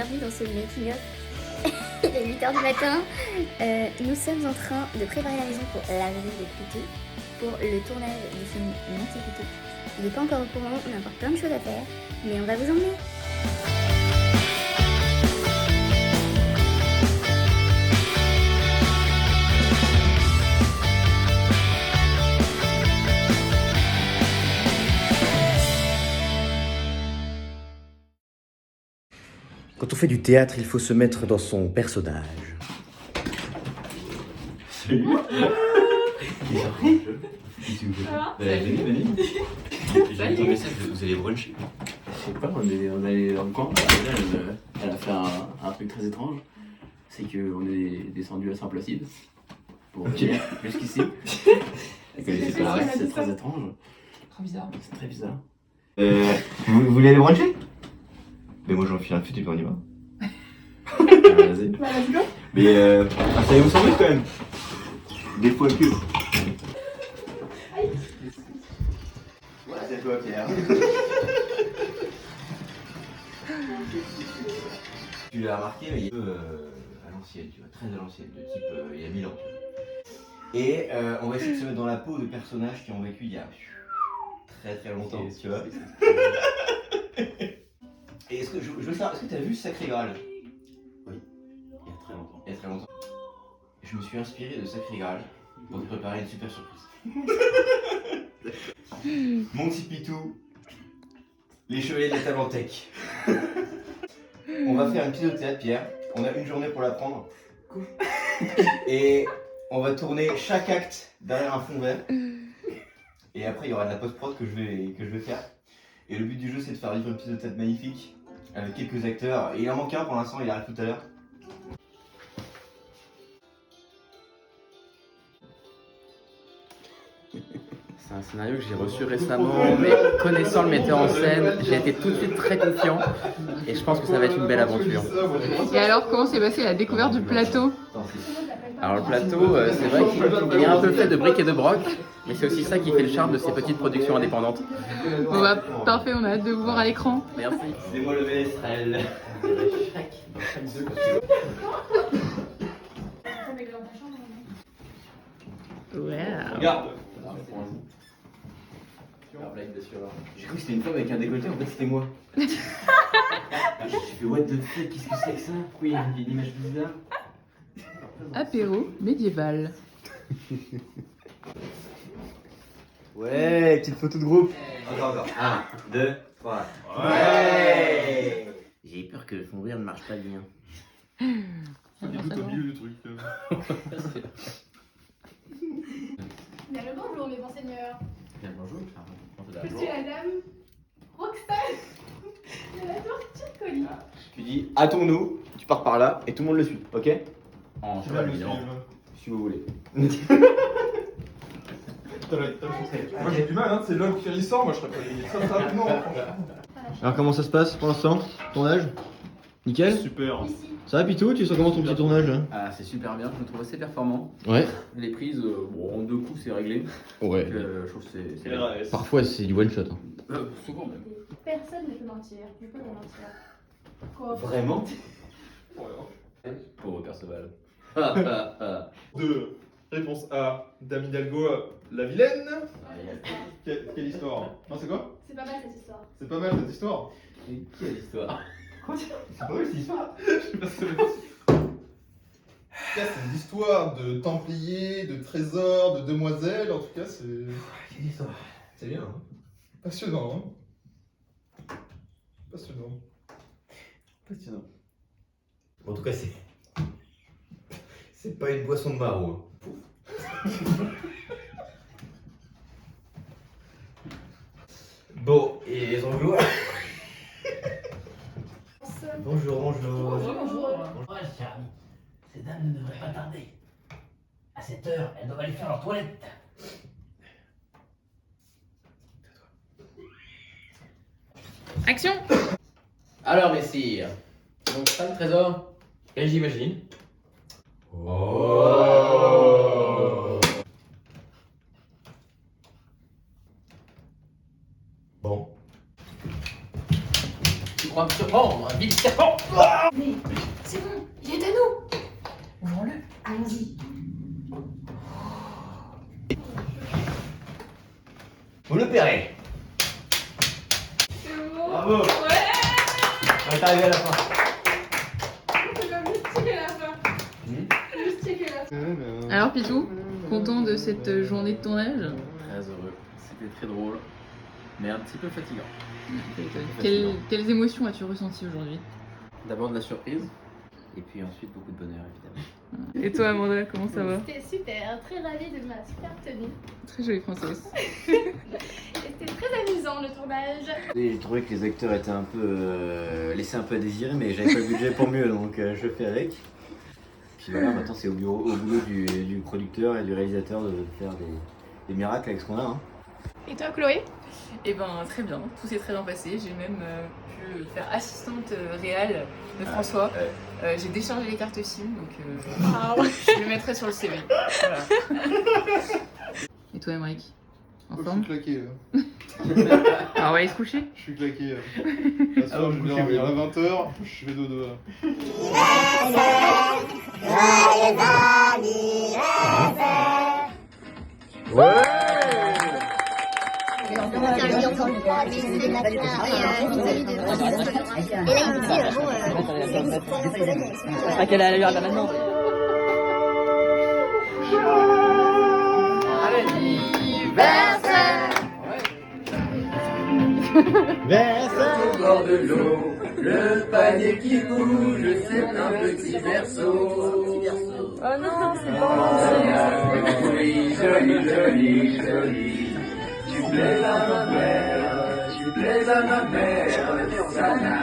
bienvenue dans ce making up. Il est 8h du matin. Nous sommes en train de préparer la maison pour l'arrivée de Pluto, pour le tournage du film Mon petit Pluto. Il n'est pas encore au courant, on a encore plein de choses à faire, mais on va vous emmener. Quand on fait du théâtre, il faut se mettre dans son personnage. Salut. J'ai entendu ça, vous allez bruncher. Je sais pas, on est dans le camp. Elle a fait un truc très étrange. C'est qu'on est descendu à Saint-Placide. Pour venir jusqu'ici. C'est très étrange. Trop bizarre. C'est très bizarre. Vous voulez aller bruncher? Mais moi j'en file un futur, on y va. Vas-y. Bah, let's go. Mais ça va vous sembler quand même. Des fois que. Voilà, c'est toi Pierre. Tu l'as remarqué, mais il est un peu à l'ancienne, tu vois, très à l'ancienne, de type il y a 1000 ans. Et on va essayer de se mettre dans la peau de personnages qui ont vécu il y a très très longtemps, tu vois. Et est-ce que je veux savoir, est-ce que tu as vu Sacré Graal? Oui, il y a très longtemps. Il y a très longtemps. Je me suis inspiré de Sacré Graal pour te préparer une super surprise. Mon petit Pitou, les chevaliers de la table en tech. On va faire une pièce de théâtre, Pierre. On a une journée pour l'apprendre. Et on va tourner chaque acte derrière un fond vert. Et après, il y aura de la post-prod que je vais faire. Et le but du jeu, c'est de faire vivre une pièce de théâtre magnifique avec quelques acteurs. Et il en manque un pour l'instant, il arrive tout à l'heure. C'est un scénario que j'ai reçu récemment, mais connaissant le metteur en scène, j'ai été tout de suite très confiant et je pense que ça va être une belle aventure. Et alors, comment s'est passée la découverte du plateau? Alors le plateau, c'est vrai qu'il est un peu fait de briques et de broc, mais c'est aussi ça qui fait le charme de ces petites productions indépendantes. Bon bah, parfait, on a hâte de vous voir à l'écran. Merci. C'est moi le ménestrel. Ouais. Regarde. J'ai cru que c'était une femme avec un décolleté, en fait c'était moi. J'ai fait what the fuck, qu'est-ce que c'est que ça? Pourquoi il y a une image bizarre? Apéro médiéval. Ouais, petite photo de groupe. Encore. 1, 2, 3. Ouais. J'ai peur que le fond vert ne marche pas bien. Il est tout au milieu du truc. Bien le bonjour, mes bons seigneurs. Bien bonjour, Je suis la dame Roxane de la torture colis. Tu dis hâtons-nous, tu pars par là et tout le monde le suit, ok? En cheval, évidemment. Si vous voulez. Moi j'ai du mal, hein, c'est l'homme qui ressort, moi je serais pas gagné ça rapidement. Alors comment ça se passe pour l'instant? Tournage? Nickel? Super. Ici. Ça va Pitou? Tu sens comment ton petit tournage là? Ah, c'est super bien, je me trouve assez performant. Ouais. Les prises, bon, en 2 coups c'est réglé. Ouais. Donc, je trouve que c'est bien. Parfois c'est du one shot. Souvent même. Personne ne peut mentir. Je peux te mentir. Quoi? Vraiment? Pauvre Perceval. 2. Réponse A. Dame Hidalgo, la vilaine. Quelle histoire? Non, c'est quoi? C'est pas mal cette histoire. C'est pas mal cette histoire. Quelle histoire. C'est pas vrai cette histoire? Je sais pas ce que c'est. C'est une histoire de templiers, de trésors, de demoiselles, en tout cas c'est Quelle histoire? C'est bien hein? passionnant. Hein, passionnant. Passionnant. En tout cas c'est... C'est pas une boisson de Maro. Bon, et les anglois? Bonjour, bonjour. Bonjour. Bonjour, cher ami. Ces dames ne devraient pas tarder. À cette heure, elles doivent aller faire leur toilette. Action! Alors messire, donc ça le trésor? Et j'imagine. Bon. crois me surprendre, un vil serpent. Mais c'est bon, il est à nous. Ouvrons-le. Allons-y. Vous le paierez. C'est bon. Bravo. Ouais. On est arrivé à la fin. C'est pas plus checker la fin. Plus checker la fin. Alors Pitou, content de cette journée de tournage? Très heureux. C'était très drôle, mais un petit peu fatigant. Quelles émotions as-tu ressenties aujourd'hui? D'abord de la surprise, et puis ensuite beaucoup de bonheur évidemment. Et toi Amanda, comment ça va? C'était super, très ravie de ma super tenue. Très jolie princesse. Et c'était très amusant le tournage. J'ai trouvé que les acteurs étaient un peu laissés un peu à désirer, mais j'avais pas le budget pour mieux, donc je le fais avec. Puis voilà, maintenant c'est au boulot du producteur et du réalisateur de faire des miracles avec ce qu'on a. Hein. Et toi Chloé? Eh ben très bien, tout s'est très bien passé. J'ai même pu faire assistante réelle de François. J'ai déchargé les cartes SIM, donc je le mettrai sur le CV. Voilà. Et toi Emmerich, en Je forme? suis claqué. Alors on va aller se coucher? Je suis claqué. Ce soir, je vais dormir à 20h. Je fais dodo. À quelle allure là maintenant? Au bord de l'eau, le panier qui bouge, c'est un petit berceau. Oh non, c'est pas Oui, joli, joli, joli. Tu plais à ma mère, tu plais à ma mère, ça n'a